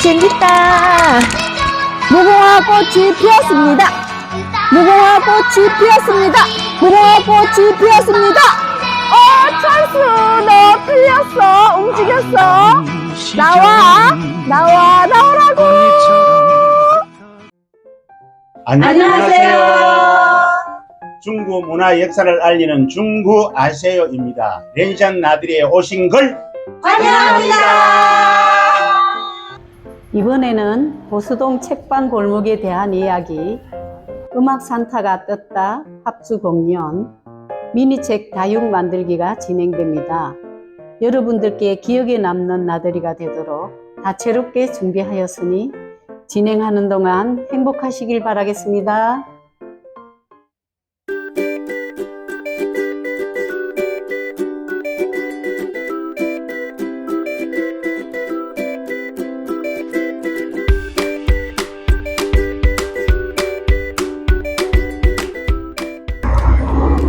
재밌다. 무궁화 꽃이 피었습니다. 무궁화 꽃이 피었습니다. 무궁화 꽃이 피었습니다. 찬스, 너 틀렸어. 움직였어. 나오라고. 안녕하세요. 중구 문화 역사를 알리는 중구 아세요입니다. 렌샹 나들이에 오신 걸 환영합니다. 이번에는 보수동 책방 골목에 대한 이야기, 음악 산타가 떴다 합주 공연, 미니책 다육 만들기가 진행됩니다. 여러분들께 기억에 남는 나들이가 되도록 다채롭게 준비하였으니 진행하는 동안 행복하시길 바라겠습니다.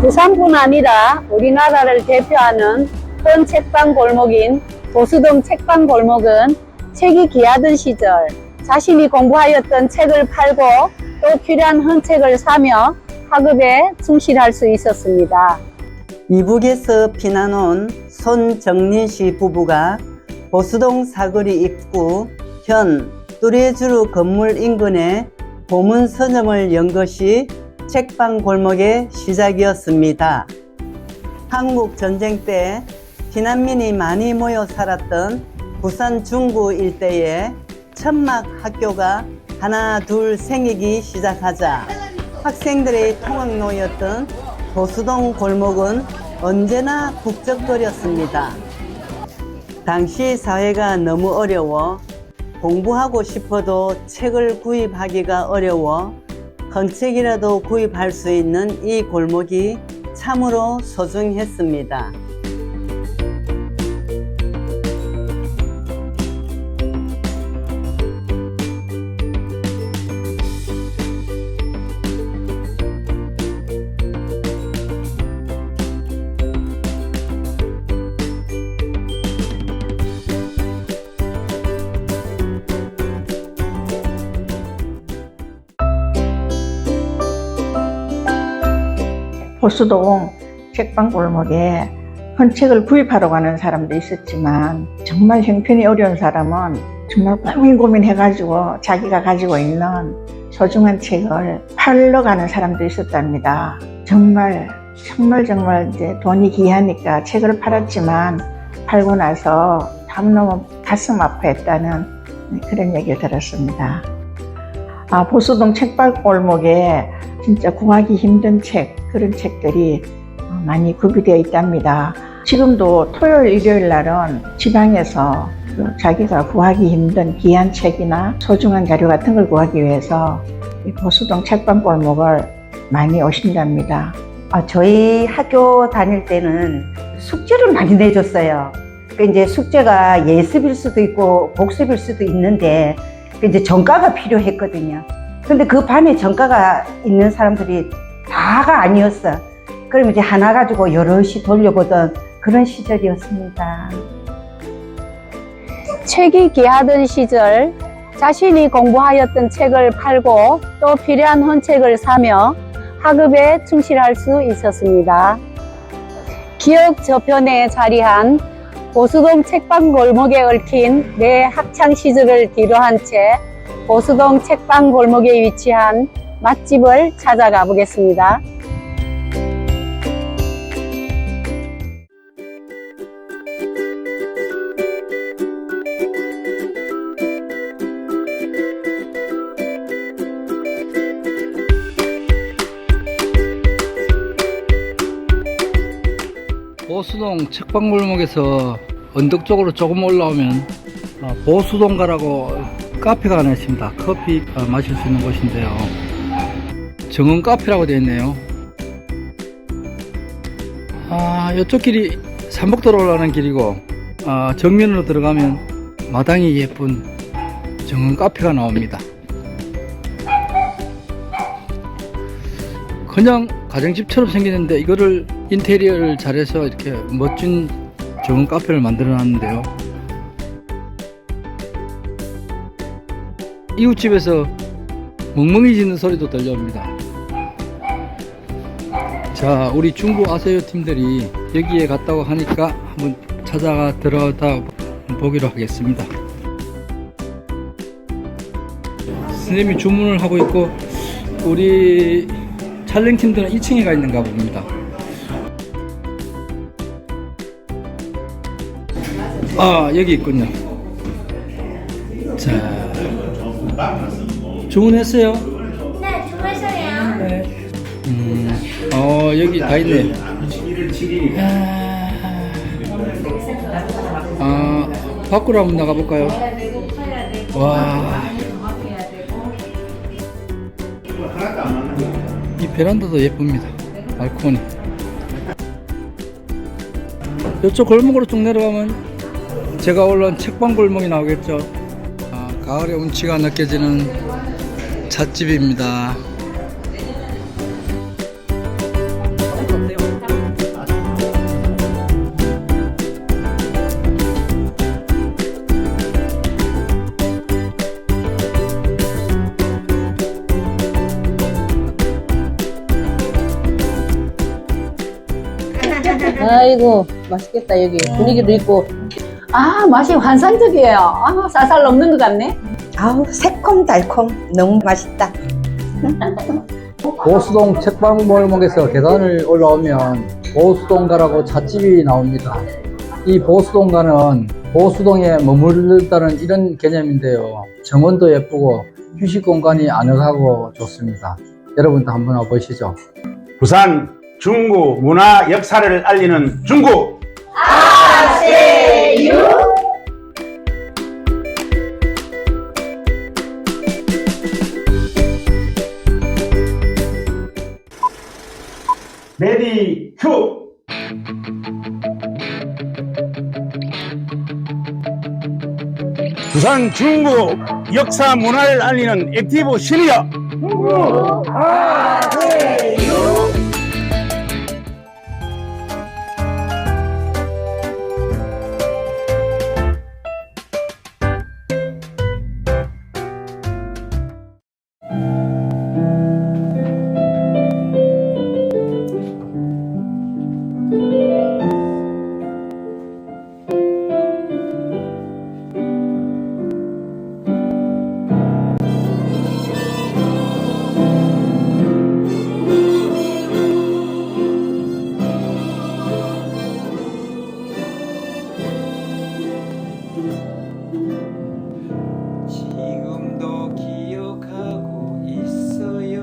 부산뿐 아니라 우리나라를 대표하는 큰 책방 골목인 보수동 책방 골목은 책이 귀하던 시절 자신이 공부하였던 책을 팔고 또 필요한 헌책을 사며 학업에 충실할 수 있었습니다. 이북에서 피난온 손정린 씨 부부가 보수동 사거리 입구 현 뚜레주루 건물 인근에 보문 서점을 연 것이 책방 골목의 시작이었습니다. 한국 전쟁 때 피난민이 많이 모여 살았던 부산 중구 일대에 천막 학교가 하나 둘 생기기 시작하자 학생들의 통학로였던 보수동 골목은 언제나 북적거렸습니다. 당시 사회가 너무 어려워 공부하고 싶어도 책을 구입하기가 어려워 헌책이라도 구입할 수 있는 이 골목이 참으로 소중했습니다. 보수동 책방 골목에 헌책을 구입하러 가는 사람도 있었지만 정말 형편이 어려운 사람은 정말 고민해가지고 자기가 가지고 있는 소중한 책을 팔러 가는 사람도 있었답니다. 정말 이제 돈이 귀하니까 책을 팔았지만 팔고 나서 너무 가슴 아파했다는 그런 얘기를 들었습니다. 보수동 책방 골목에 진짜 구하기 힘든 그런 책들이 많이 구비되어 있답니다. 지금도 토요일, 일요일 날은 지방에서 자기가 구하기 힘든 귀한 책이나 소중한 자료 같은 걸 구하기 위해서 이 보수동 책방 골목을 많이 오신답니다. 저희 학교 다닐 때는 숙제를 많이 내줬어요. 이제 숙제가 예습일 수도 있고 복습일 수도 있는데 이제 전과가 필요했거든요. 근데 그 반에 전과가 있는 사람들이 다가 아니었어. 그럼 이제 하나 가지고 여럿이 돌려보던 그런 시절이었습니다. 책이 귀하던 시절 자신이 공부하였던 책을 팔고 또 필요한 헌책을 사며 학업에 충실할 수 있었습니다. 기억 저편에 자리한 보수동 책방 골목에 얽힌 내 학창 시절을 뒤로한 채 보수동 책방 골목에 위치한 맛집을 찾아가 보겠습니다. 보수동 책방골목에서 언덕 쪽으로 조금 올라오면 보수동가라고 카페가 하나 있습니다. 커피 마실 수 있는 곳인데요. 정원 카페라고 되어 있네요. 이쪽 길이 삼복도로 올라가는 길이고 정면으로 들어가면 마당이 예쁜 정원 카페가 나옵니다. 그냥 가정집처럼 생기는데 이거를 인테리어를 잘해서 이렇게 멋진 정원 카페를 만들어 놨는데요. 이웃집에서 멍멍이 짖는 소리도 들려옵니다. 자, 우리 중구 아세요 팀들이 여기에 갔다고 하니까 한번 찾아가 들어다 보기로 하겠습니다. 선생님이 주문을 하고 있고 우리 촬영팀들은 2층에 가 있는가 봅니다. 아, 여기 있군요. 자, 주문했어요? 네, 주무세요. 네. 여기 다 있네. 11월 7일. 밖으로 한번 나가볼까요? 와, 이 베란다도 예쁩니다. 발코니. 이쪽 골목으로 쭉 내려가면 제가 올라온 책방 골목이 나오겠죠. 가을의 운치가 느껴지는 찻집입니다. 아이고, 맛있겠다, 여기. 분위기도 있고. 아, 맛이 환상적이에요. 아, 살살 녹는 것 같네. 아우, 새콤달콤. 너무 맛있다. 보수동 책방골목에서 계단을 올라오면 보수동가라고 찻집이 나옵니다. 이 보수동가는 보수동에 머무른다는 이런 개념인데요. 정원도 예쁘고 휴식 공간이 아늑하고 좋습니다. 여러분도 한번 와보시죠. 부산 중구 문화 역사를 알리는 중구 레디 큐. 부산 중구 역사 문화를 알리는 액티브 시니어 지금도 기억하고 있어요.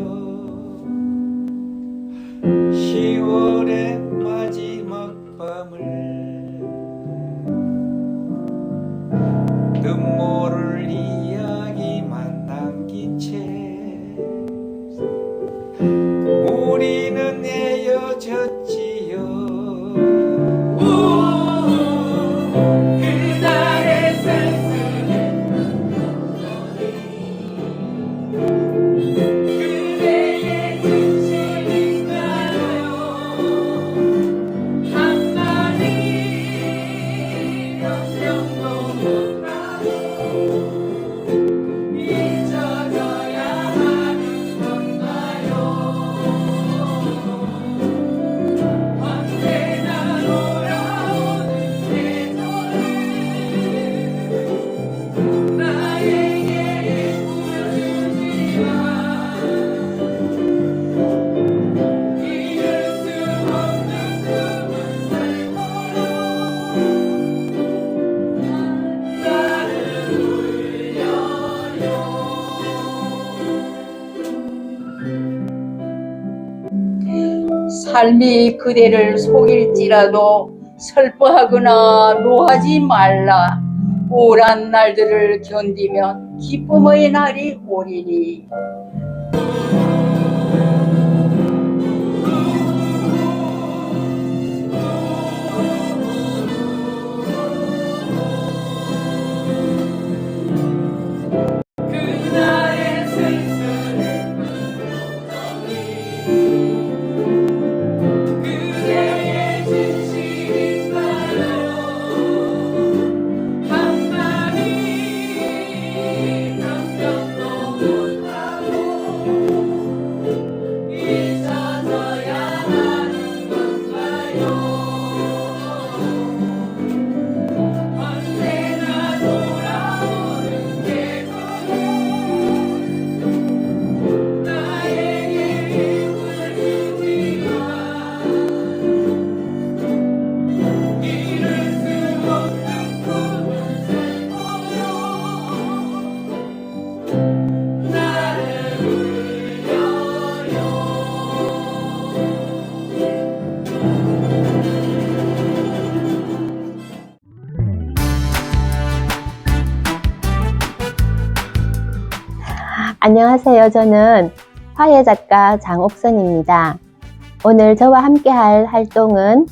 10월의 마지막 밤을 눈물을 이야기만 남긴 채 우리는 헤어졌지요. 그날의 쓸쓸한 그대의 진심인가요? 한마디 명령도 못하고 잊혀져야 하는 건가요? 언제나 돌아오는 계절을 나에게 보여주지만 이룰 수 없는 꿈을 살고요. 나를 울려요. 삶이 그대를 속일지라도 슬퍼하거나 노하지 말라. 우울한 날들을 견디면 기쁨의 날이 오리니. 그날의 쓸쓸한 그대의 진심인가요? 한마디 명령도 안녕하세요. 저는 화해작가 장옥선입니다. 오늘 저와 함께 할 활동은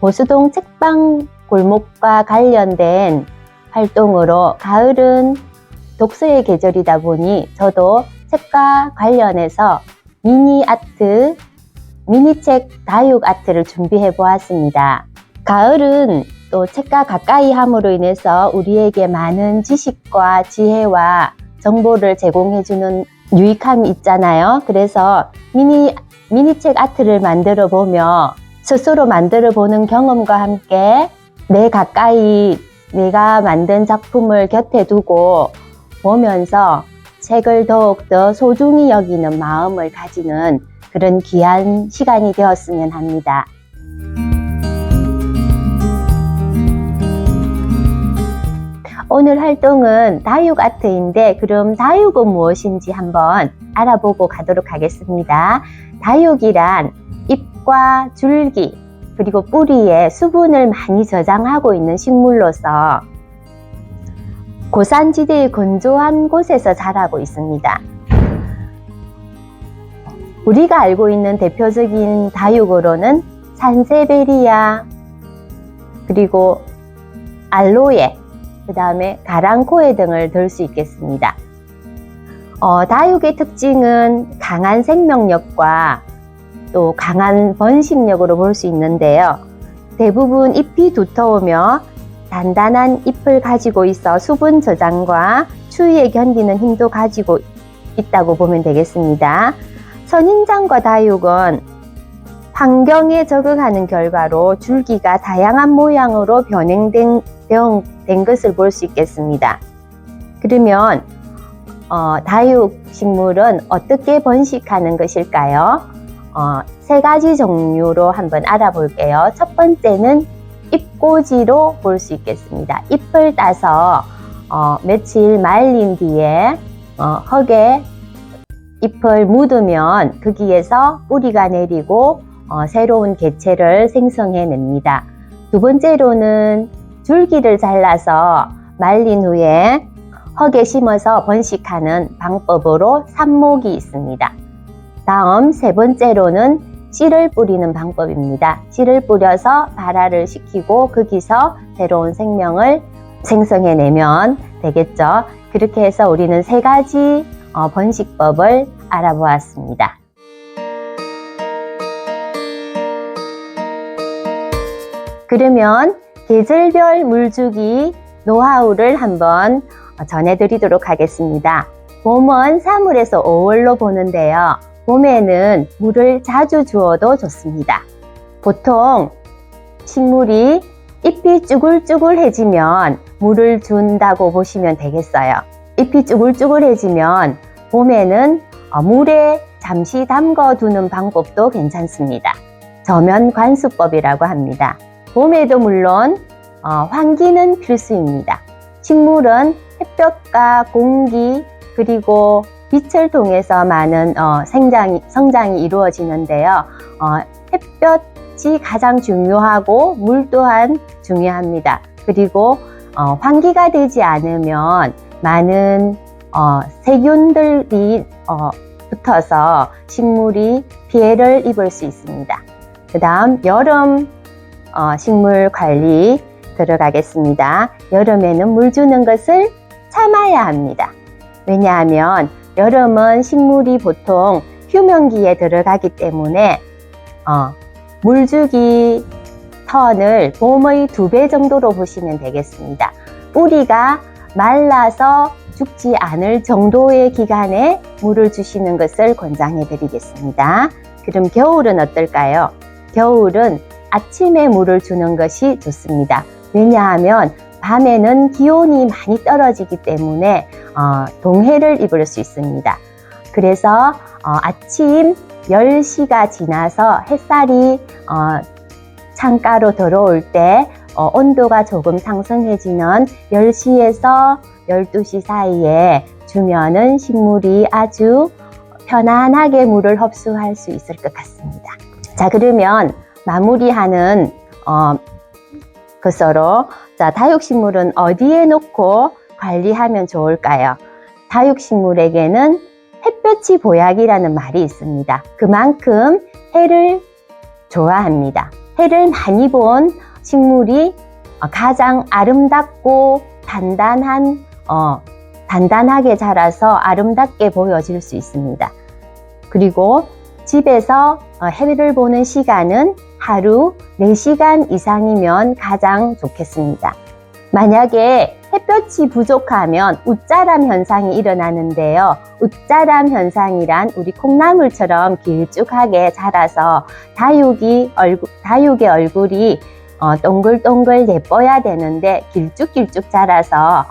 보수동 책방 골목과 관련된 활동으로 가을은 독서의 계절이다 보니 저도 책과 관련해서 미니책 다육 아트를 준비해 보았습니다. 가을은 또 책과 가까이 함으로 인해서 우리에게 많은 지식과 지혜와 정보를 제공해주는 유익함이 있잖아요. 그래서 미니책 아트를 만들어 보며 스스로 만들어 보는 경험과 함께 내 가까이 내가 만든 작품을 곁에 두고 보면서 책을 더욱더 소중히 여기는 마음을 가지는 그런 귀한 시간이 되었으면 합니다. 오늘 활동은 다육 아트인데 그럼 다육은 무엇인지 한번 알아보고 가도록 하겠습니다. 다육이란 잎과 줄기 그리고 뿌리에 수분을 많이 저장하고 있는 식물로서 고산지대의 건조한 곳에서 자라고 있습니다. 우리가 알고 있는 대표적인 다육으로는 산세베리아 그리고 알로에 그 다음에 가랑코에 등을 들 수 있겠습니다. 다육의 특징은 강한 생명력과 또 강한 번식력으로 볼 수 있는데요. 대부분 잎이 두터우며 단단한 잎을 가지고 있어 수분 저장과 추위에 견디는 힘도 가지고 있다고 보면 되겠습니다. 선인장과 다육은 환경에 적응하는 결과로 줄기가 다양한 모양으로 변형된 것을 볼 수 있겠습니다. 그러면 다육 식물은 어떻게 번식하는 것일까요? 세 가지 종류로 한번 알아볼게요. 첫 번째는 잎꽂이로 볼 수 있겠습니다. 잎을 따서 며칠 말린 뒤에 흙에 잎을 묻으면 거기에서 뿌리가 내리고 새로운 개체를 생성해냅니다. 두 번째로는 줄기를 잘라서 말린 후에 흙에 심어서 번식하는 방법으로 삽목이 있습니다. 다음 세 번째로는 씨를 뿌리는 방법입니다. 씨를 뿌려서 발화를 시키고 거기서 새로운 생명을 생성해내면 되겠죠. 그렇게 해서 우리는 세 가지 번식법을 알아보았습니다. 그러면 계절별 물주기 노하우를 한번 전해드리도록 하겠습니다. 봄은 3월에서 5월로 보는데요. 봄에는 물을 자주 주어도 좋습니다. 보통 식물이 잎이 쭈글쭈글해지면 물을 준다고 보시면 되겠어요. 잎이 쭈글쭈글해지면 봄에는 물에 잠시 담궈두는 방법도 괜찮습니다. 저면 관수법이라고 합니다. 봄에도 물론 환기는 필수입니다. 식물은 햇볕과 공기 그리고 빛을 통해서 많은 성장이 이루어지는데요. 햇볕이 가장 중요하고 물 또한 중요합니다. 그리고 환기가 되지 않으면 많은 세균들이 붙어서 식물이 피해를 입을 수 있습니다. 그 다음 여름 식물 관리 들어가겠습니다. 여름에는 물 주는 것을 참아야 합니다. 왜냐하면 여름은 식물이 보통 휴면기에 들어가기 때문에 물주기 턴을 봄의 2배 정도로 보시면 되겠습니다. 뿌리가 말라서 죽지 않을 정도의 기간에 물을 주시는 것을 권장해 드리겠습니다. 그럼 겨울은 어떨까요? 겨울은 아침에 물을 주는 것이 좋습니다. 왜냐하면 밤에는 기온이 많이 떨어지기 때문에 동해를 입을 수 있습니다. 그래서 아침 10시가 지나서 햇살이 창가로 들어올 때 온도가 조금 상승해지는 10시에서 12시 사이에 주면은 식물이 아주 편안하게 물을 흡수할 수 있을 것 같습니다. 자, 그러면 마무리하는 것으로 다육식물은 어디에 놓고 관리하면 좋을까요? 다육식물에게는 햇볕이 보약이라는 말이 있습니다. 그만큼 해를 좋아합니다. 해를 많이 본 식물이 가장 아름답고 단단하게 자라서 아름답게 보여질 수 있습니다. 그리고 집에서 해를 보는 시간은 하루 4시간 이상이면 가장 좋겠습니다. 만약에 햇볕이 부족하면 웃자람 현상이 일어나는데요. 웃자람 현상이란 우리 콩나물처럼 길쭉하게 자라서 다육의 얼굴이 동글동글 예뻐야 되는데 길쭉길쭉 자라서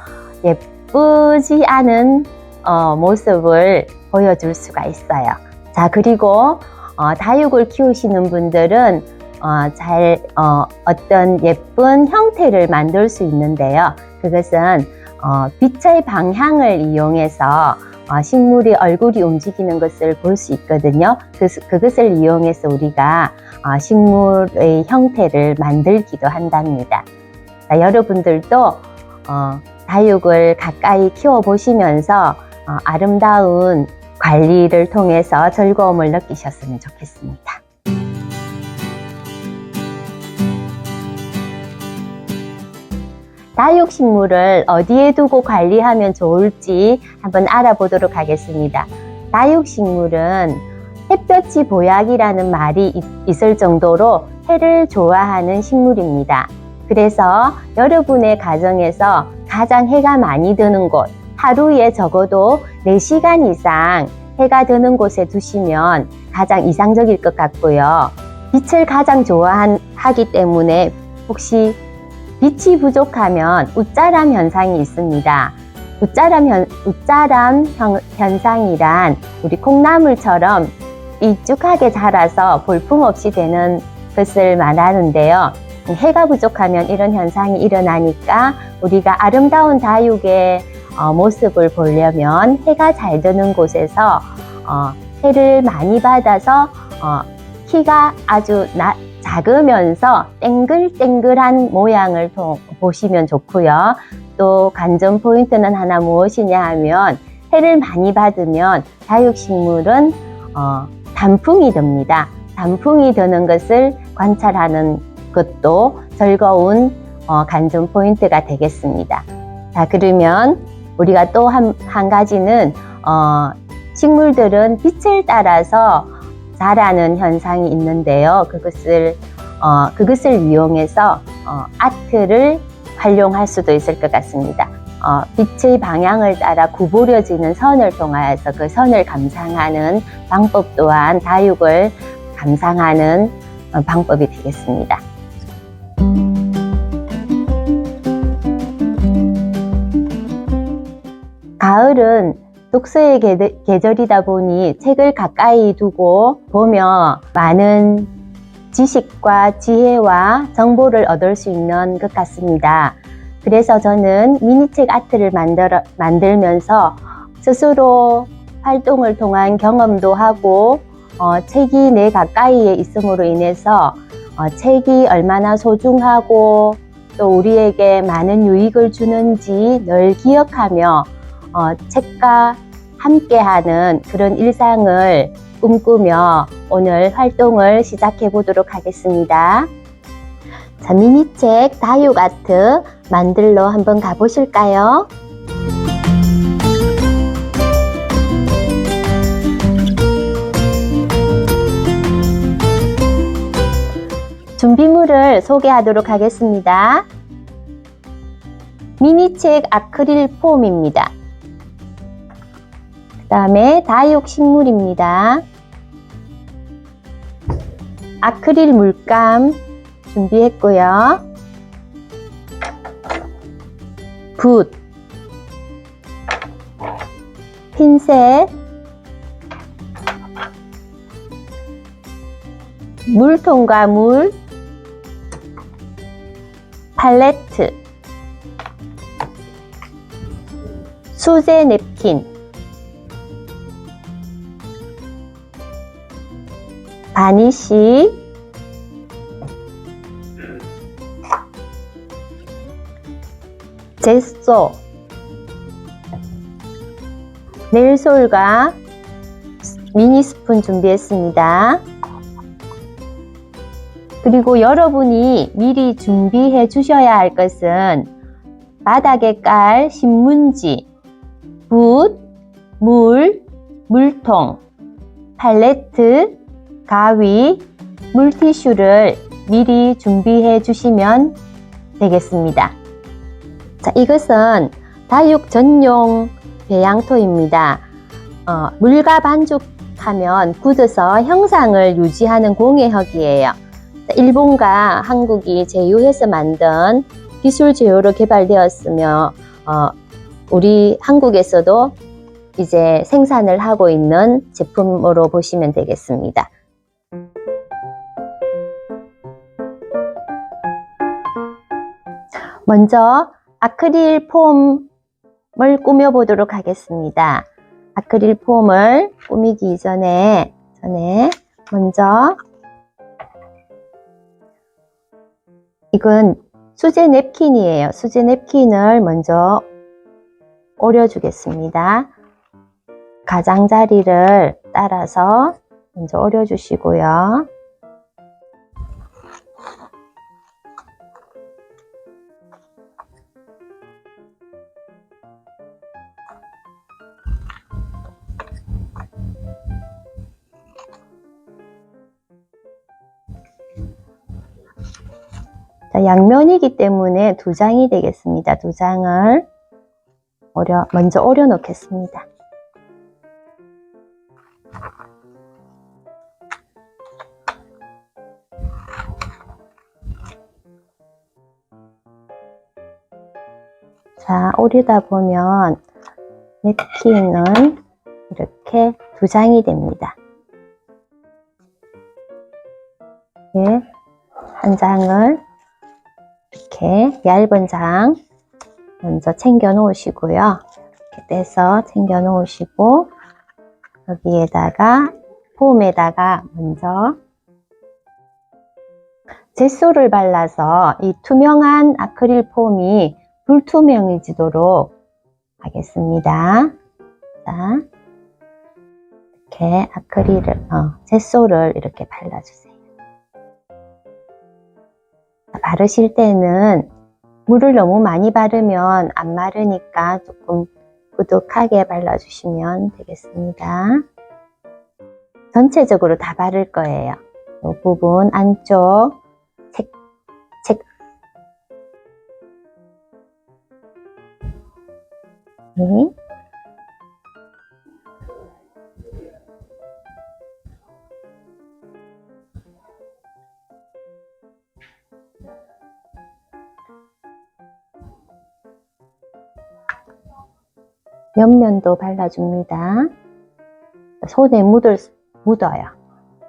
예쁘지 않은 모습을 보여줄 수가 있어요. 자, 그리고 다육을 키우시는 분들은 어떤 예쁜 형태를 만들 수 있는데요. 그것은 빛의 방향을 이용해서 식물이 얼굴이 움직이는 것을 볼 수 있거든요. 그것을 이용해서 우리가 식물의 형태를 만들기도 한답니다. 자, 여러분들도 다육을 가까이 키워보시면서 아름다운 관리를 통해서 즐거움을 느끼셨으면 좋겠습니다. 다육식물을 어디에 두고 관리하면 좋을지 한번 알아보도록 하겠습니다. 다육식물은 햇볕이 보약이라는 말이 있을 정도로 해를 좋아하는 식물입니다. 그래서 여러분의 가정에서 가장 해가 많이 드는 곳, 하루에 적어도 4시간 이상 해가 드는 곳에 두시면 가장 이상적일 것 같고요. 빛을 가장 좋아하기 때문에 혹시 빛이 부족하면 웃자람 현상이 있습니다. 웃자람 현상이란 우리 콩나물처럼 일쭉하게 자라서 볼품없이 되는 것을 말하는데요. 해가 부족하면 이런 현상이 일어나니까 우리가 아름다운 다육의 모습을 보려면 해가 잘 드는 곳에서 해를 많이 받아서 키가 아주 작으면서 땡글땡글한 모양을 보시면 좋고요. 또 관전 포인트는 하나 무엇이냐 하면 해를 많이 받으면 다육식물은 단풍이 듭니다. 단풍이 드는 것을 관찰하는 것도 즐거운 관전 포인트가 되겠습니다. 자, 그러면 우리가 또 한 가지는 식물들은 빛을 따라서 자라는 현상이 있는데요. 그것을 이용해서 아트를 활용할 수도 있을 것 같습니다. 빛의 방향을 따라 구부려지는 선을 통하여서 그 선을 감상하는 방법 또한 다육을 감상하는 방법이 되겠습니다. 가을은 독서의 계절이다 보니 책을 가까이 두고 보며 많은 지식과 지혜와 정보를 얻을 수 있는 것 같습니다. 그래서 저는 미니책 아트를 만들면서 스스로 활동을 통한 경험도 하고 책이 내 가까이에 있음으로 인해서 책이 얼마나 소중하고 또 우리에게 많은 유익을 주는지 늘 기억하며 책과 함께하는 그런 일상을 꿈꾸며 오늘 활동을 시작해 보도록 하겠습니다. 자, 미니책 다육 아트 만들러 한번 가보실까요? 준비물을 소개하도록 하겠습니다. 미니책 아크릴 폼입니다. 그 다음에 다육 식물입니다. 아크릴 물감 준비했고요. 붓, 핀셋, 물통과 물, 팔레트, 수제 냅킨, 바니쉬, 제소, 네일솔과 미니 스푼 준비했습니다. 그리고 여러분이 미리 준비해 주셔야 할 것은 바닥에 깔 신문지, 붓, 물, 물통, 팔레트, 가위, 물티슈를 미리 준비해 주시면 되겠습니다. 자, 이것은 다육 전용 배양토입니다. 물과 반죽하면 굳어서 형상을 유지하는 공예흙이에요. 일본과 한국이 제휴해서 만든 기술 제휴로 개발되었으며 우리 한국에서도 이제 생산을 하고 있는 제품으로 보시면 되겠습니다. 먼저 아크릴 폼을 꾸며 보도록 하겠습니다. 아크릴 폼을 꾸미기 전에 먼저 이건 수제 냅킨이에요. 수제 냅킨을 먼저 오려주겠습니다. 가장자리를 따라서 먼저 오려주시고요. 자, 양면이기 때문에 2장이 되겠습니다. 2장을 먼저 오려 놓겠습니다. 자, 오리다 보면 냅킨은 이렇게 2장이 됩니다. 예, 한 장을 이렇게 얇은 장 먼저 챙겨 놓으시고요. 이렇게 떼서 챙겨 놓으시고 여기에다가 폼에다가 먼저 젯소를 발라서 이 투명한 아크릴 폼이 불투명해지도록 하겠습니다. 자, 이렇게 아크릴을 젯소를 이렇게 발라주세요. 바르실 때는 물을 너무 많이 바르면 안 마르니까 조금 부득하게 발라주시면 되겠습니다. 전체적으로 다 바를 거예요. 이 부분 안쪽 네. 옆면도 발라줍니다. 손에 묻어요.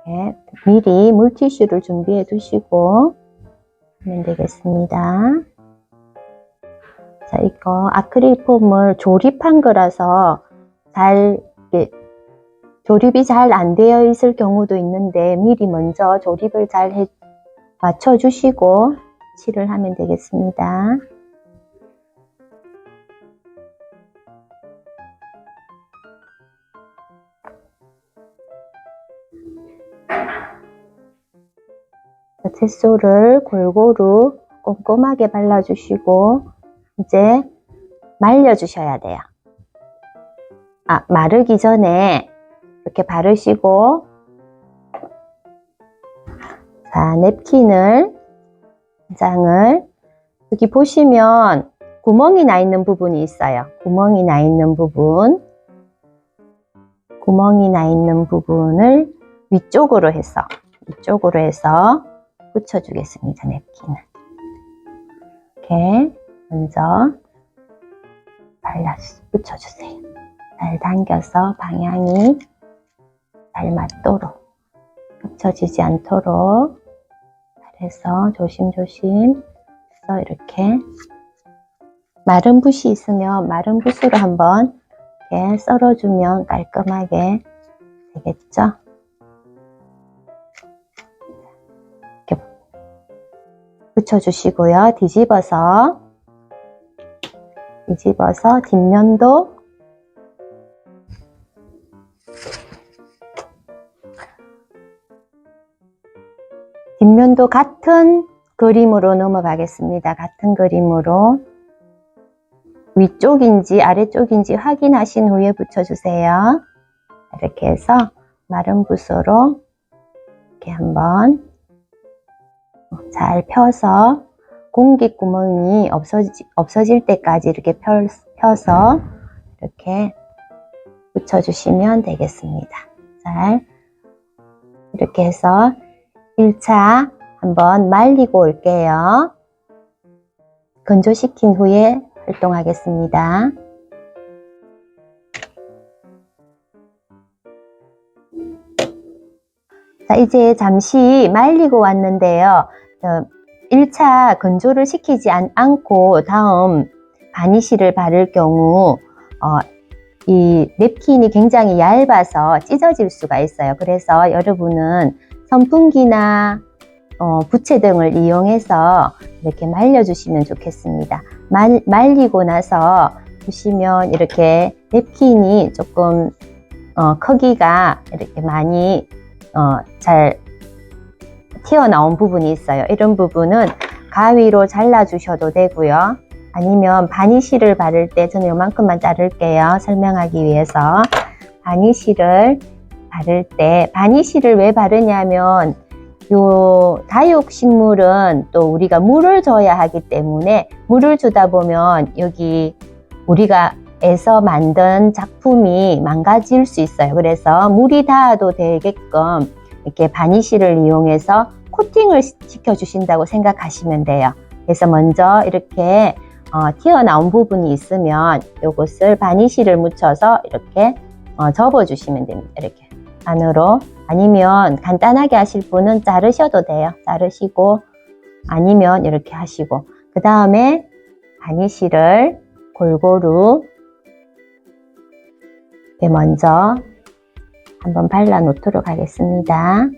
네, 미리 물티슈를 준비해 두시고 하면 되겠습니다. 자, 이거 아크릴 폼을 조립한 거라서 조립이 잘 안 되어 있을 경우도 있는데 미리 먼저 조립을 잘 맞춰 주시고 칠을 하면 되겠습니다. 젯소를 골고루 꼼꼼하게 발라주시고 이제 말려주셔야 돼요. 마르기 전에 이렇게 바르시고 자, 냅킨을 한 장을 여기 보시면 구멍이 나 있는 부분이 있어요. 구멍이 나 있는 부분을 위쪽으로 해서 붙여주겠습니다. 냅킨을 이렇게 먼저 붙여주세요. 잘 당겨서 방향이 잘 맞도록 겹쳐지지 않도록 잘해서 조심조심 해서 이렇게 마른 붓이 있으면 마른 붓으로 한번 이렇게 썰어주면 깔끔하게 되겠죠? 이렇게 붙여주시고요. 뒤집어서 뒷면도 뒷면도 같은 그림으로 넘어가겠습니다. 같은 그림으로 위쪽인지 아래쪽인지 확인하신 후에 붙여주세요. 이렇게 해서 마른 붓으로 이렇게 한번 잘 펴서 공기 구멍이 없어질 때까지 이렇게 펴서 이렇게 붙여주시면 되겠습니다. 잘 이렇게 해서 1차 한번 말리고 올게요. 건조시킨 후에 활동하겠습니다. 자, 이제 잠시 말리고 왔는데요. 1차 건조를 시키지 않고 다음 바니쉬를 바를 경우 이 냅킨이 굉장히 얇아서 찢어질 수가 있어요. 그래서 여러분은 선풍기나 부채 등을 이용해서 이렇게 말려주시면 좋겠습니다. 말리고 나서 보시면 이렇게 냅킨이 조금 크기가 이렇게 많이 잘 튀어나온 부분이 있어요. 이런 부분은 가위로 잘라주셔도 되고요. 아니면 바니쉬를 바를 때 저는 요만큼만 자를게요. 설명하기 위해서. 바니쉬를 바를 때 바니쉬를 왜 바르냐면 요 다육식물은 또 우리가 물을 줘야 하기 때문에 물을 주다 보면 여기 우리가 애서 만든 작품이 망가질 수 있어요. 그래서 물이 닿아도 되게끔 이렇게 바니쉬를 이용해서 코팅을 시켜주신다고 생각하시면 돼요. 그래서 먼저 이렇게 튀어나온 부분이 있으면 이것을 바니쉬를 묻혀서 이렇게 접어주시면 됩니다. 이렇게 안으로. 아니면 간단하게 하실 분은 자르셔도 돼요. 자르시고 아니면 이렇게 하시고 그 다음에 바니쉬를 골고루 먼저 한번 발라 놓도록 하겠습니다.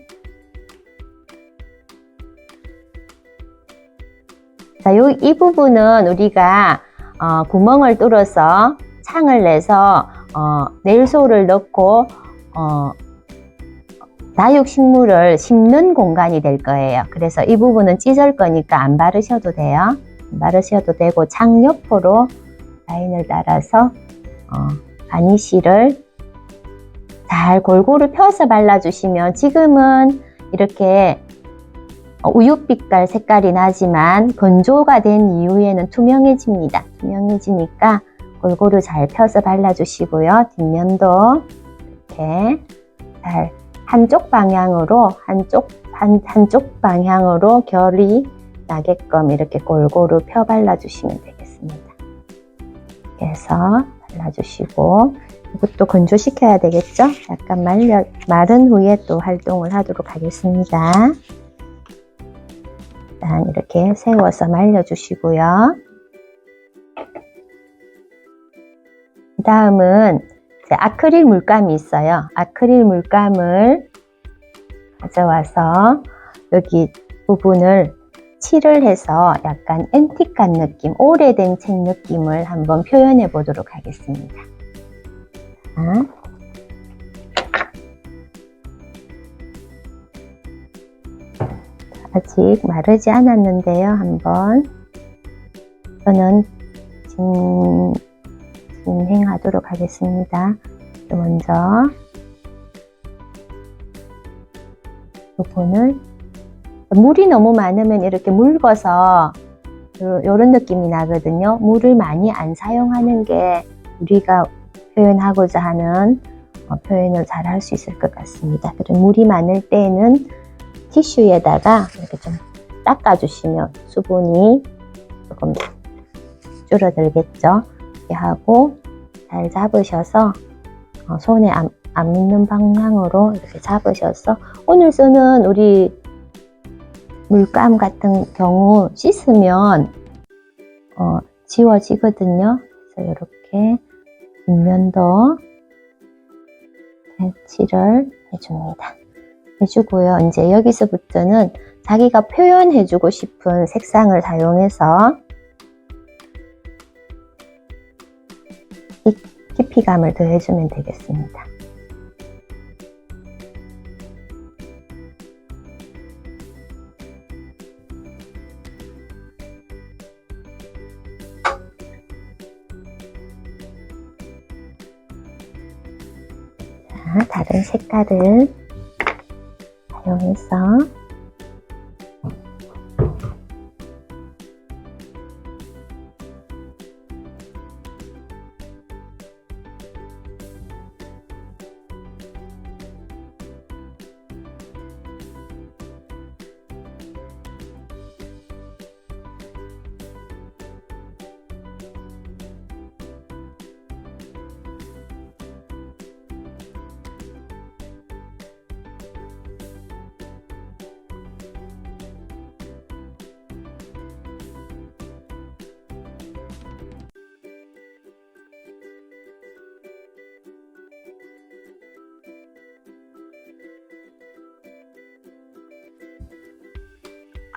자, 이 부분은 우리가 구멍을 뚫어서 창을 내서 내일소를 넣고 다육식물을 심는 공간이 될 거예요. 그래서 이 부분은 찢을 거니까 안 바르셔도 돼요. 안 바르셔도 되고 창 옆으로 라인을 따라서 바니쉬를 잘 골고루 펴서 발라주시면 지금은 이렇게 우윳빛깔 색깔이 나지만 건조가 된 이후에는 투명해집니다. 투명해지니까 골고루 잘 펴서 발라주시고요. 뒷면도 이렇게 잘 한쪽 방향으로 한쪽 방향으로 결이 나게끔 이렇게 골고루 펴 발라주시면 되겠습니다. 이렇게 해서 발라주시고 이것도 건조시켜야 되겠죠? 약간 마른 후에 또 활동을 하도록 하겠습니다. 일단 이렇게 세워서 말려주시고요. 그 다음은 아크릴 물감이 있어요. 아크릴 물감을 가져와서 여기 부분을 칠을 해서 약간 앤틱한 느낌, 오래된 책 느낌을 한번 표현해 보도록 하겠습니다. 아직 마르지 않았는데요. 한번 저는 진행하도록 하겠습니다. 먼저 부분을 물이 너무 많으면 이렇게 묽어서 이런 느낌이 나거든요. 물을 많이 안 사용하는 게 우리가 표현하고자 하는 표현을 잘 할 수 있을 것 같습니다. 그리고 물이 많을 때는 티슈에다가 이렇게 좀 닦아주시면 수분이 조금 줄어들겠죠. 이렇게 하고 잘 잡으셔서 손에 안 묻는 방향으로 이렇게 잡으셔서 오늘 쓰는 우리 물감 같은 경우 씻으면 지워지거든요. 그래서 이렇게 뒷면도 칠을 해줍니다. 해주고요. 이제 여기서부터는 자기가 표현해주고 싶은 색상을 사용해서 깊이감을 더해주면 되겠습니다. 자, 다른 색깔을 사용해서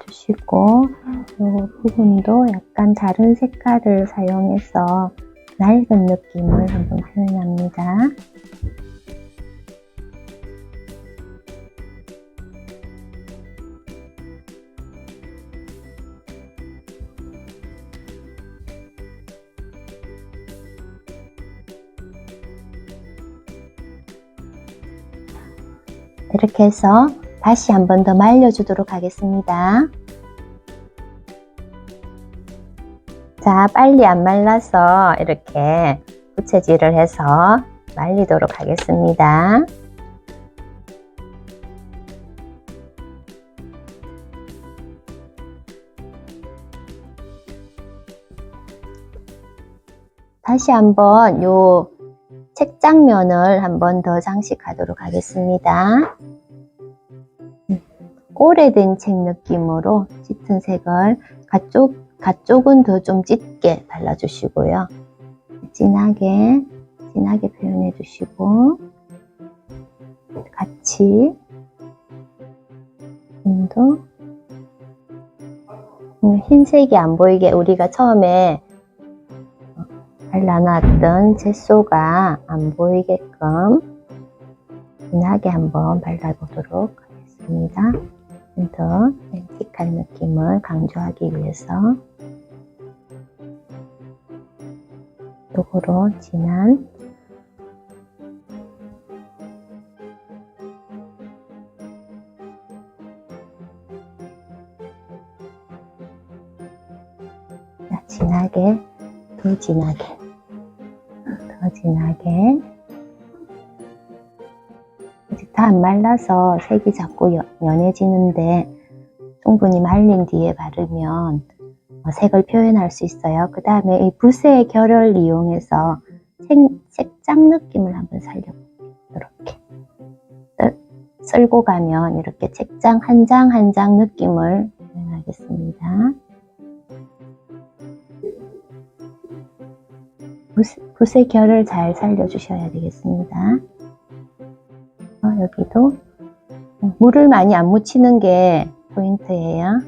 주시고 이 부분도 약간 다른 색깔을 사용해서 낡은 느낌을 한번 표현합니다. 이렇게 해서 다시 한 번 더 말려주도록 하겠습니다. 자, 빨리 안 말라서 이렇게 부채질을 해서 말리도록 하겠습니다. 다시 한번 요 책장면을 한 번 더 장식하도록 하겠습니다. 오래된 책 느낌으로 짙은 색을 가쪽은 더 좀 짙게 발라주시고요. 진하게 표현해 주시고 같이 좀 더 흰색이 안 보이게 우리가 처음에 발라놨던 젯소가 안 보이게끔 진하게 한번 발라보도록 하겠습니다. 좀 더 앤틱한 느낌을 강조하기 위해서 요거로 진한 진하게 더 진하게 아직 다 안 말라서 색이 자꾸 연해지는데 충분히 말린 뒤에 바르면 색을 표현할 수 있어요. 그 다음에 이 붓의 결을 이용해서 색장 느낌을 한번 살려볼게요. 이렇게 쓸고 가면 이렇게 책장 한 장 한 장 느낌을 표현하겠습니다. 붓의 결을 잘 살려주셔야 되겠습니다. 여기도 물을 많이 안 묻히는 게 포인트예요.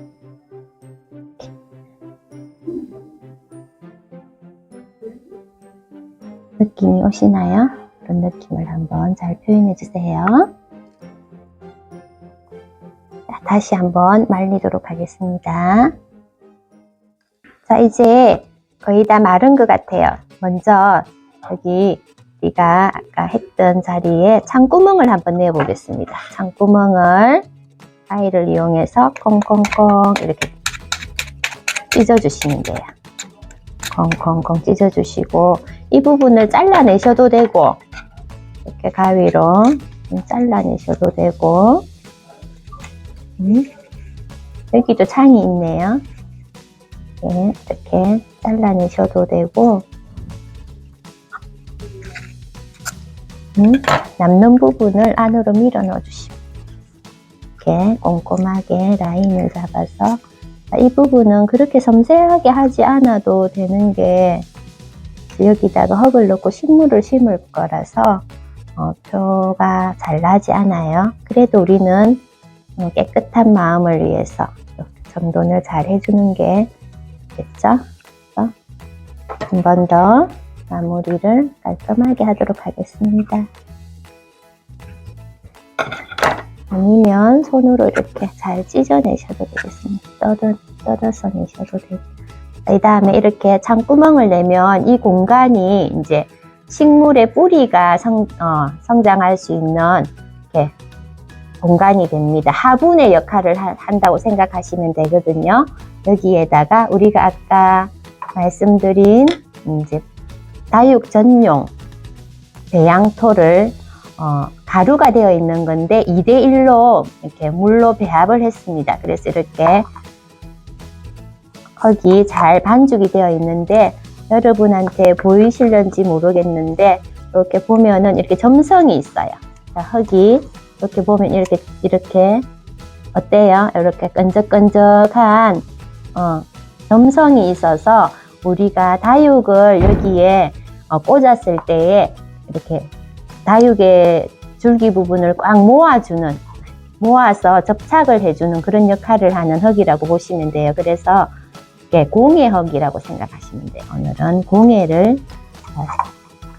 느낌이 오시나요? 이런 느낌을 한번 잘 표현해 주세요. 자, 다시 한번 말리도록 하겠습니다. 자, 이제 거의 다 마른 것 같아요. 먼저 여기 우리가 아까 했던 자리에 창구멍을 한번 내보겠습니다. 창구멍을 가위를 이용해서 콩콩콩 이렇게 찢어주시면 돼요. 콩콩콩 찢어주시고 이 부분을 잘라내셔도 되고 이렇게 가위로 잘라내셔도 되고 여기도 창이 있네요. 네, 이렇게 잘라내셔도 되고 남는 부분을 안으로 밀어 넣어 주시면 이렇게 꼼꼼하게 라인을 잡아서 이 부분은 그렇게 섬세하게 하지 않아도 되는 게 여기다가 흙을 넣고 식물을 심을 거라서 표가 잘 나지 않아요. 그래도 우리는 깨끗한 마음을 위해서 정돈을 잘 해주는 게 됐죠? 한 번 더 마무리를 깔끔하게 하도록 하겠습니다. 아니면 손으로 이렇게 잘 찢어내셔도 되겠습니다. 뜯어서 내셔도 되고. 이 다음에 이렇게 창구멍을 내면 이 공간이 이제 식물의 뿌리가 성장할 수 있는 이렇게 공간이 됩니다. 화분의 역할을 한다고 생각하시면 되거든요. 여기에다가 우리가 아까 말씀드린 이제 다육 전용 배양토를 가루가 되어 있는 건데 2대1로 이렇게 물로 배합을 했습니다. 그래서 이렇게 흙이 잘 반죽이 되어 있는데 여러분한테 보이실런지 모르겠는데 이렇게 보면은 이렇게 점성이 있어요. 흙이 이렇게 보면 이렇게 어때요? 이렇게 끈적끈적한 점성이 있어서 우리가 다육을 여기에 꽂았을 때에 이렇게 다육의 줄기 부분을 꽉 모아서 접착을 해주는 그런 역할을 하는 흙이라고 보시면 돼요. 그래서 공예 흙이라고 생각하시면 돼요. 오늘은 공예를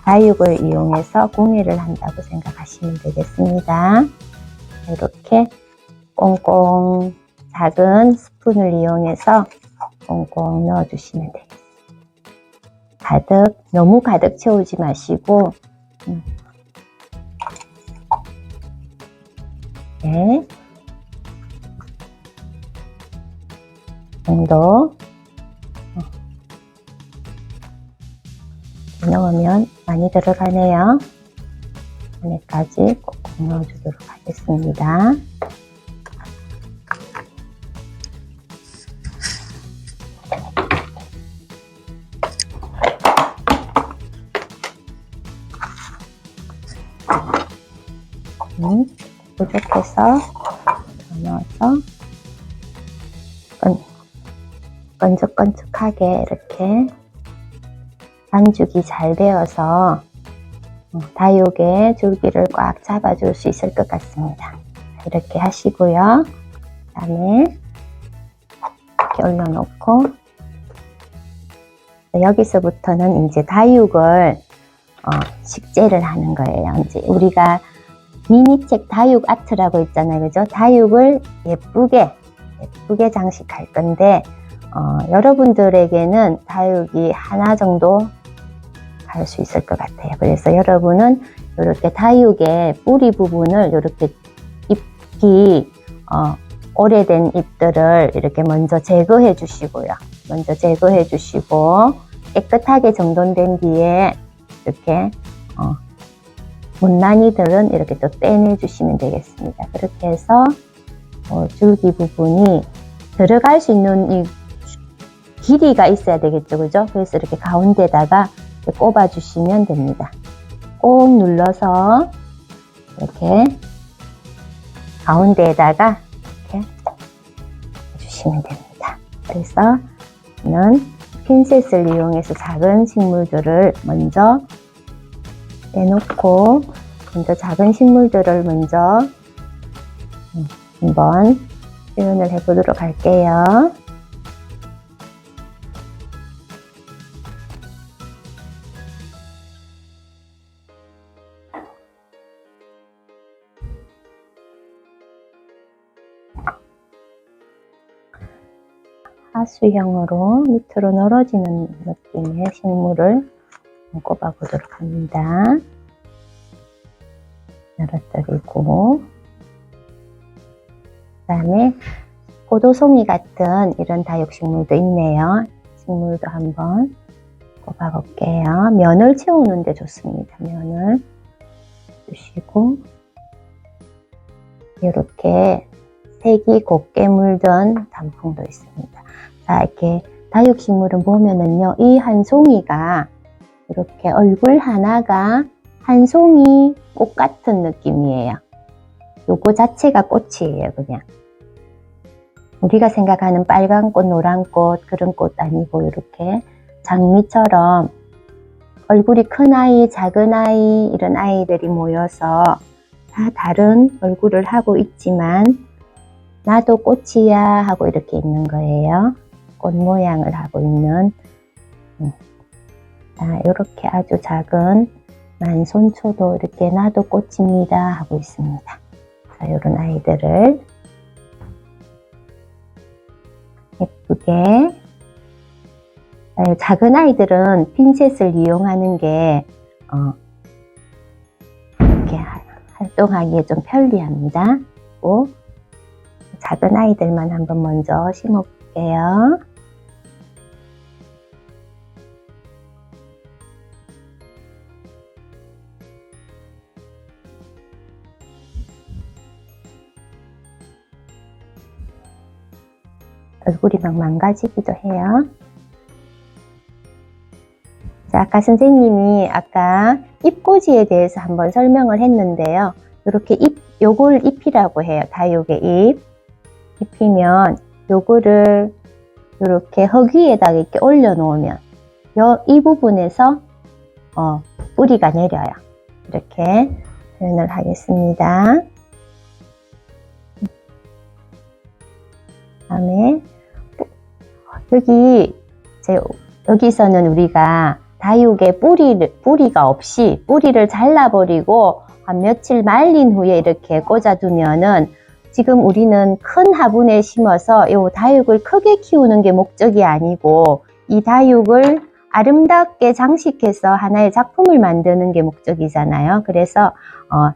다육을 이용해서 공예를 한다고 생각하시면 되겠습니다. 이렇게 꽁꽁 작은 스푼을 이용해서 꽁꽁 넣어주시면 되겠습니다. 너무 가득 채우지 마시고 네. 정도 넣으면 많이 들어가네요. 안에까지 꼭 넣어주도록 하겠습니다. 부족해서 더 넣어서 끈적끈적하게 이렇게 반죽이 잘 되어서 다육의 줄기를 꽉 잡아줄 수 있을 것 같습니다. 이렇게 하시고요. 그 다음에 이렇게 올려놓고 여기서부터는 이제 다육을 식재를 하는 거예요. 이제 우리가 미니책 다육 아트라고 있잖아요. 그죠? 다육을 예쁘게 장식할 건데 여러분들에게는 다육이 하나 정도 갈 수 있을 것 같아요. 그래서 여러분은 이렇게 다육의 뿌리 부분을 이렇게 잎이 오래된 잎들을 이렇게 먼저 제거해 주시고요. 먼저 제거해 주시고 깨끗하게 정돈된 뒤에 이렇게 못난이들은 이렇게 또 떼내 주시면 되겠습니다. 그렇게 해서 줄기 부분이 들어갈 수 있는 이 길이가 있어야 되겠죠, 그죠? 그래서 이렇게 가운데다가 이렇게 꼽아 주시면 됩니다. 꼭 눌러서 이렇게 가운데에다가 이렇게 해주시면 됩니다. 그래서 저는 핀셋을 이용해서 작은 식물들을 먼저 빼놓고 작은 식물들을 먼저 한번 표현을 해보도록 할게요. 하수형으로 밑으로 늘어지는 느낌의 식물을 꼽아 보도록 합니다. 늘어뜨리고 그 다음에 포도송이 같은 이런 다육식물도 있네요. 식물도 한번 꼽아 볼게요. 면을 채우는 데 좋습니다. 면을 주시고 이렇게 색이 곱게 물든 단풍도 있습니다. 자, 이렇게 다육식물은 보면은요, 이 한 송이가 이렇게 얼굴 하나가 한 송이 꽃 같은 느낌이에요. 요거 자체가 꽃이에요, 그냥. 우리가 생각하는 빨간 꽃, 노란 꽃, 그런 꽃 아니고 이렇게 장미처럼 얼굴이 큰 아이, 작은 아이, 이런 아이들이 모여서 다 다른 얼굴을 하고 있지만 나도 꽃이야 하고 이렇게 있는 거예요. 꽃 모양을 하고 있는 이렇게 아주 작은 만손초도 이렇게 나도 꽃입니다 하고 있습니다. 자, 이런 아이들을 예쁘게 작은 아이들은 핀셋을 이용하는 게 이렇게 활동하기에 좀 편리합니다. 또 작은 아이들만 한번 먼저 심어볼게요. 얼굴이 막 망가지기도 해요. 자, 아까 선생님이 잎꽂이에 대해서 한번 설명을 했는데요. 이렇게 요걸 잎이라고 해요. 다육의 잎. 잎이면 요거를 이렇게 흙 위에다가 이렇게 올려놓으면 이 부분에서 뿌리가 내려요. 이렇게 표현을 하겠습니다. 다음에 여기서는 우리가 다육의 뿌리가 없이 뿌리를 잘라버리고 한 며칠 말린 후에 이렇게 꽂아두면은 지금 우리는 큰 화분에 심어서 이 다육을 크게 키우는 게 목적이 아니고 이 다육을 아름답게 장식해서 하나의 작품을 만드는 게 목적이잖아요. 그래서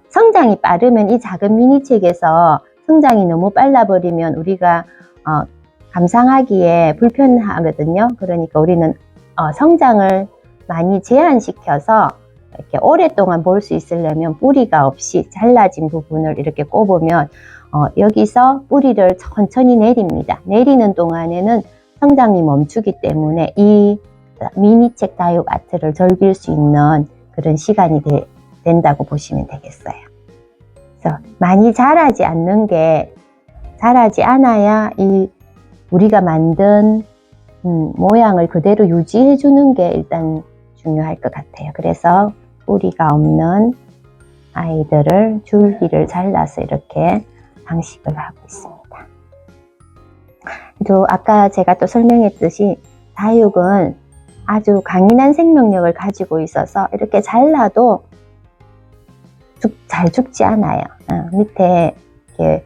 성장이 빠르면 이 작은 미니책에서 성장이 너무 빨라버리면 우리가 감상하기에 불편하거든요. 그러니까 우리는 성장을 많이 제한시켜서 이렇게 오랫동안 볼 수 있으려면 뿌리가 없이 잘라진 부분을 이렇게 꼽으면 여기서 뿌리를 천천히 내립니다. 내리는 동안에는 성장이 멈추기 때문에 이 미니책 다육 아트를 즐길 수 있는 그런 시간이 된다고 보시면 되겠어요. 그래서 많이 자라지 않아야 우리가 만든 모양을 그대로 유지해 주는 게 일단 중요할 것 같아요. 그래서 뿌리가 없는 아이들을 줄기를 잘라서 이렇게 장식을 하고 있습니다. 또 아까 제가 또 설명했듯이 다육은 아주 강인한 생명력을 가지고 있어서 이렇게 잘라도 잘 죽지 않아요. 밑에 이렇게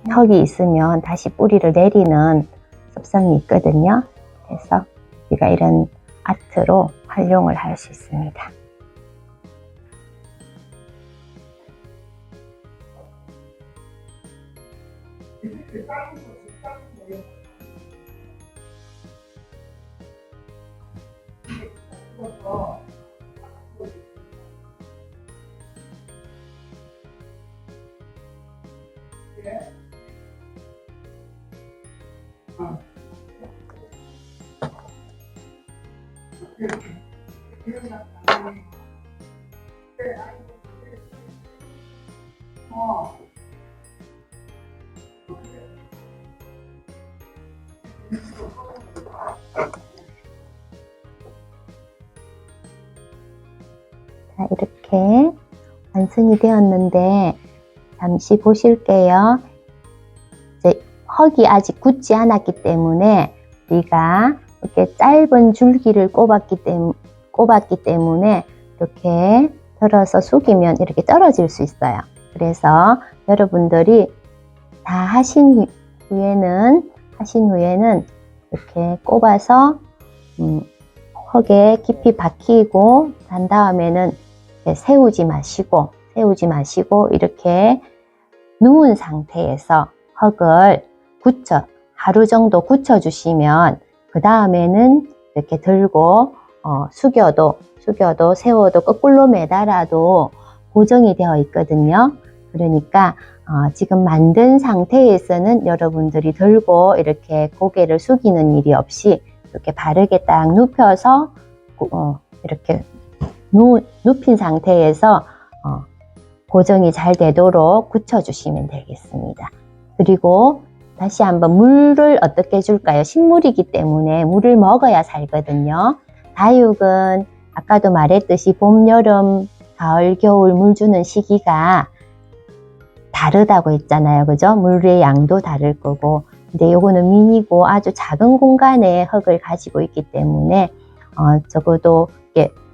흙이 있으면 다시 뿌리를 내리는 습성이 있거든요. 그래서 우리가 이런 아트로 활용을 할 수 있습니다. 자, 이렇게 완성이 되었는데 잠시 보실게요. 이제 흙이 아직 굳지 않았기 때문에 우리가 이렇게 짧은 줄기를 꼽았기 때문에 이렇게 들어서 숙이면 이렇게 떨어질 수 있어요. 그래서 여러분들이 다 하신 후에는 이렇게 꼽아서 흙에 깊이 박히고 난 다음에는 세우지 마시고 이렇게 누운 상태에서 흙을 하루 정도 굳혀 주시면 그 다음에는 이렇게 들고 숙여도 세워도 거꾸로 매달아도 고정이 되어 있거든요. 그러니까 지금 만든 상태에서는 여러분들이 들고 이렇게 고개를 숙이는 일이 없이 이렇게 바르게 딱 눕혀서 이렇게 눕힌 상태에서 고정이 잘 되도록 굳혀주시면 되겠습니다. 그리고 다시 한번 물을 어떻게 줄까요? 식물이기 때문에 물을 먹어야 살거든요. 다육은 아까도 말했듯이 봄, 여름, 가을, 겨울 물 주는 시기가 다르다고 했잖아요. 그죠? 물의 양도 다를 거고. 근데 요거는 미니고 아주 작은 공간에 흙을 가지고 있기 때문에 적어도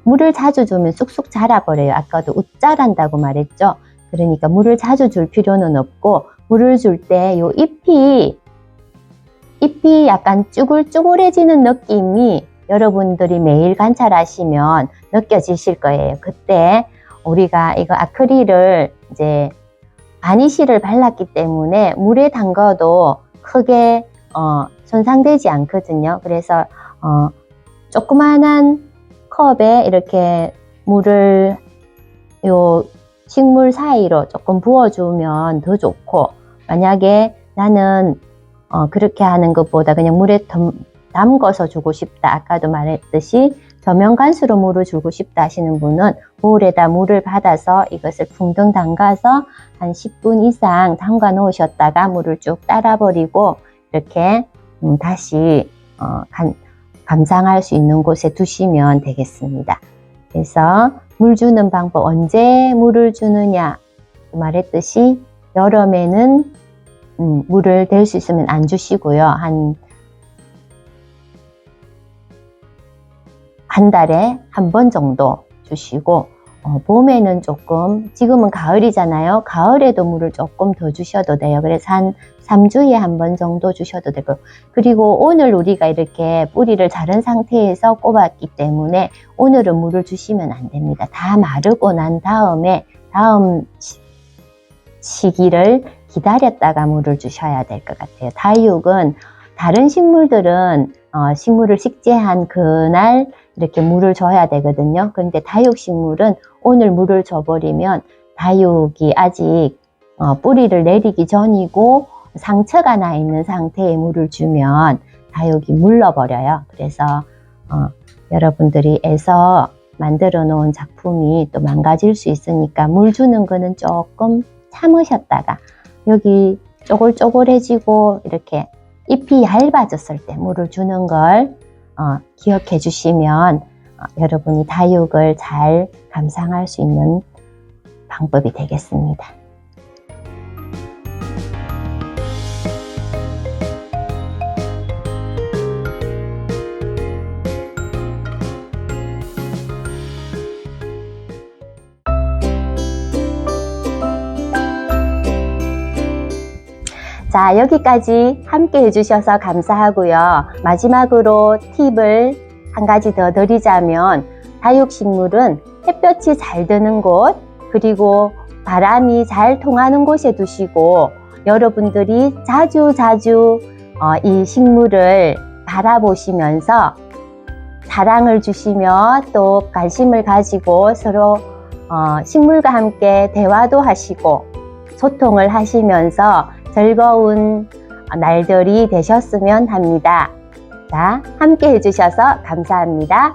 물을 자주 주면 쑥쑥 자라버려요. 아까도 웃자란다고 말했죠. 그러니까 물을 자주 줄 필요는 없고 물을 줄 때 요 잎이 약간 쭈글쭈글해지는 느낌이 여러분들이 매일 관찰하시면 느껴지실 거예요. 그때 우리가 이거 아크릴을 이제 바니쉬를 발랐기 때문에 물에 담가도 크게 손상되지 않거든요. 그래서 조그만한 컵에 이렇게 물을 요 식물 사이로 조금 부어주면 더 좋고, 만약에 나는 그렇게 하는 것보다 그냥 물에 담궈서 주고 싶다, 아까도 말했듯이 저면간수로 물을 주고 싶다 하시는 분은 볼에다 물을 받아서 이것을 붕덩 담가서 한 10분 이상 담가 놓으셨다가 물을 쭉 따라버리고 이렇게 다시 감상할 수 있는 곳에 두시면 되겠습니다. 그래서 물 주는 방법, 언제 물을 주느냐 말했듯이 여름에는 물을 댈 수 있으면 안 주시고요. 한 달에 한 번 정도 주시고, 봄에는 조금, 지금은 가을이잖아요. 가을에도 물을 조금 더 주셔도 돼요. 그래서 한 3주에 한 번 정도 주셔도 되고, 그리고 오늘 우리가 이렇게 뿌리를 자른 상태에서 꼽았기 때문에 오늘은 물을 주시면 안 됩니다. 다 마르고 난 다음에 다음 시기를 기다렸다가 물을 주셔야 될 것 같아요. 다육은 다른 식물들은 식물을 식재한 그날 이렇게 물을 줘야 되거든요. 그런데 다육식물은 오늘 물을 줘버리면 다육이 아직 뿌리를 내리기 전이고 상처가 나 있는 상태에 물을 주면 다육이 물러버려요. 그래서 여러분들이 애써 만들어 놓은 작품이 또 망가질 수 있으니까 물 주는 거는 조금 참으셨다가 여기 쪼글쪼글해지고 이렇게 잎이 얇아졌을 때 물을 주는 걸 기억해 주시면 여러분이 다육을 잘 감상할 수 있는 방법이 되겠습니다. 자, 여기까지 함께 해주셔서 감사하고요. 마지막으로 팁을 한 가지 더 드리자면, 다육식물은 햇볕이 잘 드는 곳, 그리고 바람이 잘 통하는 곳에 두시고, 여러분들이 자주 이 식물을 바라보시면서 사랑을 주시며 또 관심을 가지고 서로 식물과 함께 대화도 하시고 소통을 하시면서 즐거운 날들이 되셨으면 합니다. 자, 함께 해주셔서 감사합니다.